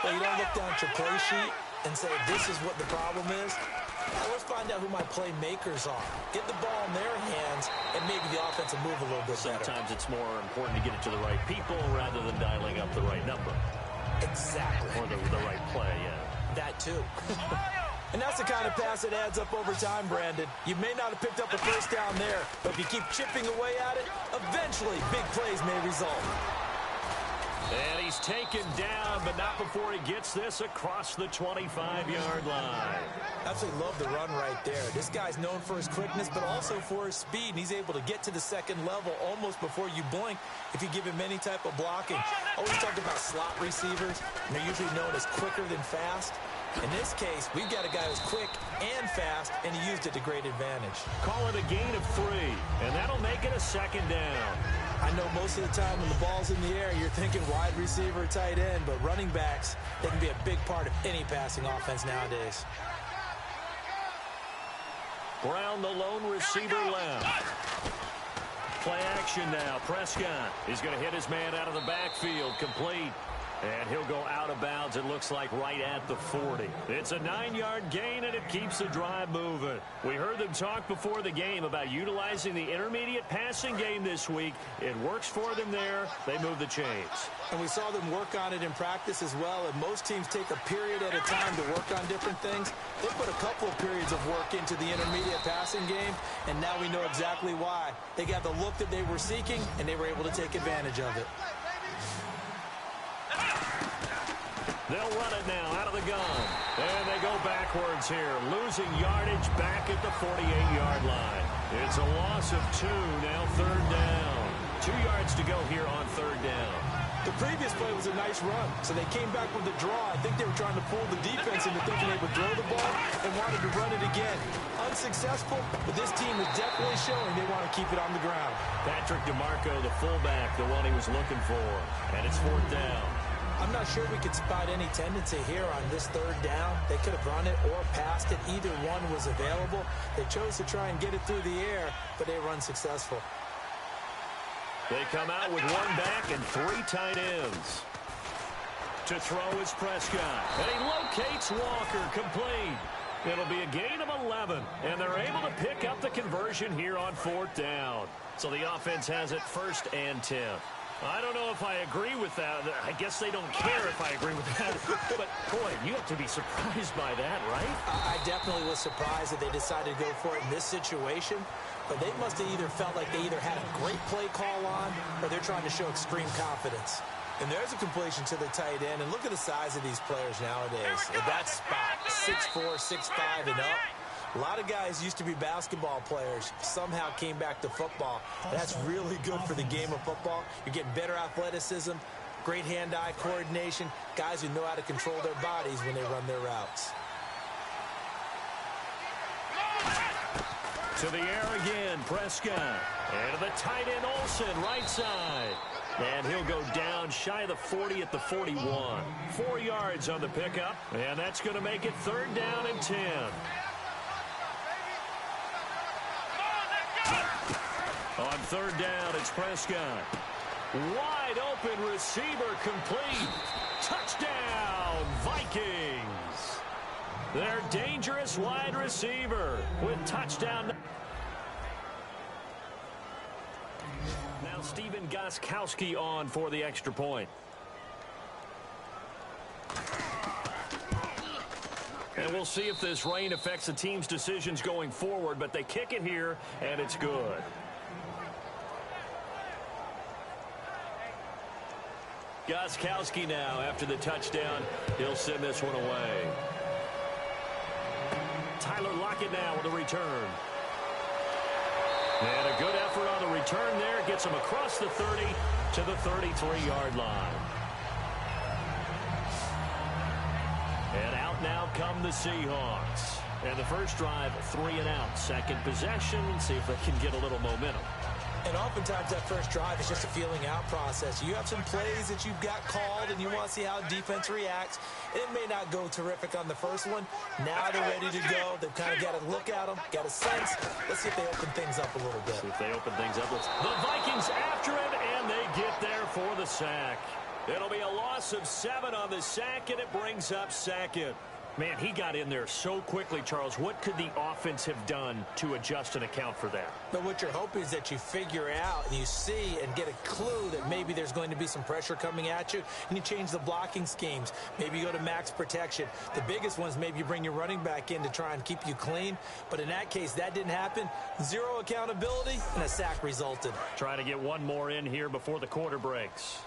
Well, you don't look down at your play sheet and say, this is what the problem is. Now, let's find out who my playmakers are. Get the ball in their hands, and maybe the offense will move a little bit better. Sometimes it's more important to get it to the right people rather than dialing up the right number. Exactly. Or the right play, yeah. That too. And that's the kind of pass that adds up over time, Brandon. You may not have picked up a first down there, but if you keep chipping away at it, eventually big plays may result. And he's taken down, but not before he gets this across the 25-yard line. Absolutely love the run right there. This guy's known for his quickness, but also for his speed. And he's able to get to the second level almost before you blink if you give him any type of blocking. Always talk about slot receivers, and they're usually known as quicker than fast. In this case, we've got a guy who's quick and fast, and he used it to great advantage. Call it a gain of 3, and that'll make it a second down. I know most of the time when the ball's in the air, you're thinking wide receiver, tight end, but running backs, they can be a big part of any passing offense nowadays. Brown, the lone receiver left. Play action now. Prescott is going to hit his man out of the backfield. Complete. And he'll go out of bounds, it looks like, right at the 40. It's a 9-yard gain, and it keeps the drive moving. We heard them talk before the game about utilizing the intermediate passing game this week. It works for them there. They move the chains. And we saw them work on it in practice as well, and most teams take a period at a time to work on different things. They put a couple of periods of work into the intermediate passing game, and now we know exactly why. They got the look that they were seeking, and they were able to take advantage of it. They'll run it now out of the gun. And they go backwards here, losing yardage back at the 48-yard line. It's a loss of 2, now 3rd down. 2 yards to go here on 3rd down. The previous play was a nice run, so they came back with a draw. I think they were trying to pull the defense into thinking they would throw the ball and wanted to run it again. Unsuccessful, but this team is definitely showing they want to keep it on the ground. Patrick DeMarco, the fullback, the one he was looking for. And it's 4th down. I'm not sure we could spot any tendency here on this 3rd down. They could have run it or passed it. Either one was available. They chose to try and get it through the air, but they were unsuccessful. They come out with 1 back and 3 tight ends. To throw is Prescott. And he locates Walker, complete. It'll be a gain of 11, and they're able to pick up the conversion here on 4th down. So the offense has it 1st and 10. I don't know if I agree with that. I guess they don't care if I agree with that. But, boy, you have to be surprised by that, right? I definitely was surprised that they decided to go for it in this situation. But they must have either felt like they either had a great play call on or they're trying to show extreme confidence. And there's a completion to the tight end. And look at the size of these players nowadays. At that spot, 6'4", 6'5", and up. A lot of guys used to be basketball players, somehow came back to football. That's really good for the game of football. You're getting better athleticism, great hand-eye coordination, guys who know how to control their bodies when they run their routes. To the air again, Prescott. And to the tight end, Olsen, right side. And he'll go down shy of the 40 at the 41. 4 yards on the pickup, and that's going to make it 3rd down and 10. On 3rd down, it's Prescott. Wide open receiver, complete. Touchdown, Vikings. Their dangerous wide receiver with touchdown. Now Stephen Gostkowski on for the extra point. And we'll see if this rain affects the team's decisions going forward, but they kick it here, and it's good. Gostkowski now, after the touchdown, he'll send this one away. Tyler Lockett now with a return. And a good effort on the return there. Gets him across the 30 to the 33-yard line. And out now come the Seahawks. And the first drive, 3 and out. Second possession. See if they can get a little momentum. And oftentimes that first drive is just a feeling out process. You have some plays that you've got called, and you want to see how defense reacts. It may not go terrific on the first one. Now they're ready to go. They've kind of got to look at them, got a sense. Let's see if they open things up a little bit. See if they open things up. The Vikings after it, and they get there for the sack. It'll be a loss of 7 on the sack, and it brings up second. Man, he got in there so quickly, Charles. What could the offense have done to adjust and account for that? But what you're hoping is that you figure out and you see and get a clue that maybe there's going to be some pressure coming at you, and you change the blocking schemes. Maybe you go to max protection. The biggest one is maybe you bring your running back in to try and keep you clean. But in that case, that didn't happen. 0 accountability, and a sack resulted. Trying to get one more in here before the quarter breaks.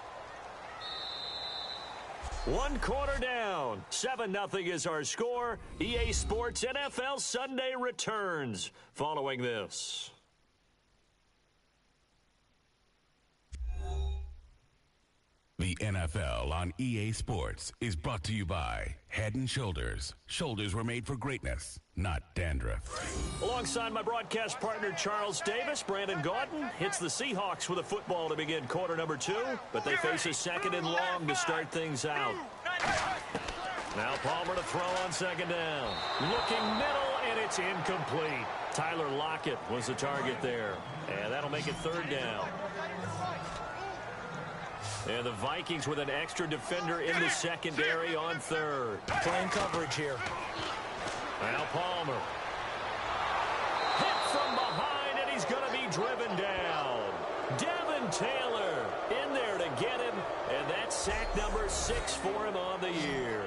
1 quarter down. 7-0 is our score. EA Sports NFL Sunday returns following this. The NFL on EA Sports is brought to you by Head & Shoulders. Shoulders were made for greatness, not dandruff. Alongside my broadcast partner Charles Davis, Brandon Gaudin hits the Seahawks with a football to begin quarter number 2, but they face a 2nd and long to start things out. Now Palmer to throw on 2nd down. Looking middle, and it's incomplete. Tyler Lockett was the target there, and that'll make it 3rd down. And the Vikings with an extra defender in the secondary on 3rd. Playing coverage here. Now Palmer. Hit from behind, and he's going to be driven down. Devin Taylor in there to get him, and that's sack number 6 for him on the year.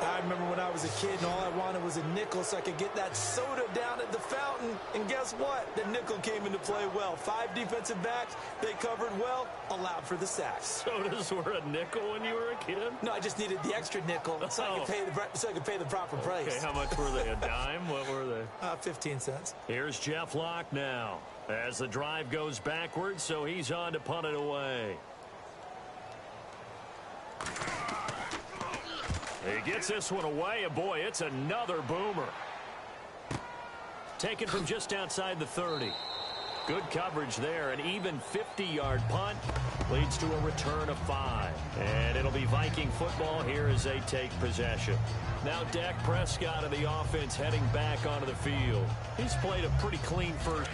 I remember when I was a kid and all I wanted was a nickel so I could get that soda down at the fountain. And guess what? The nickel came into play well. 5 defensive backs, they covered well, allowed for the sacks. Sodas were a nickel when you were a kid? No, I just needed the extra nickel so I could pay the proper price. Okay, how much were they? A dime? What were they? 15 cents. Here's Jeff Locke now as the drive goes backwards, so he's on to punt it away. He gets this one away, and boy, it's another boomer. Taken from just outside the 30. Good coverage there. An even 50-yard punt leads to a return of 5. And it'll be Viking football here as they take possession. Now Dak Prescott of the offense heading back onto the field. He's played a pretty clean first.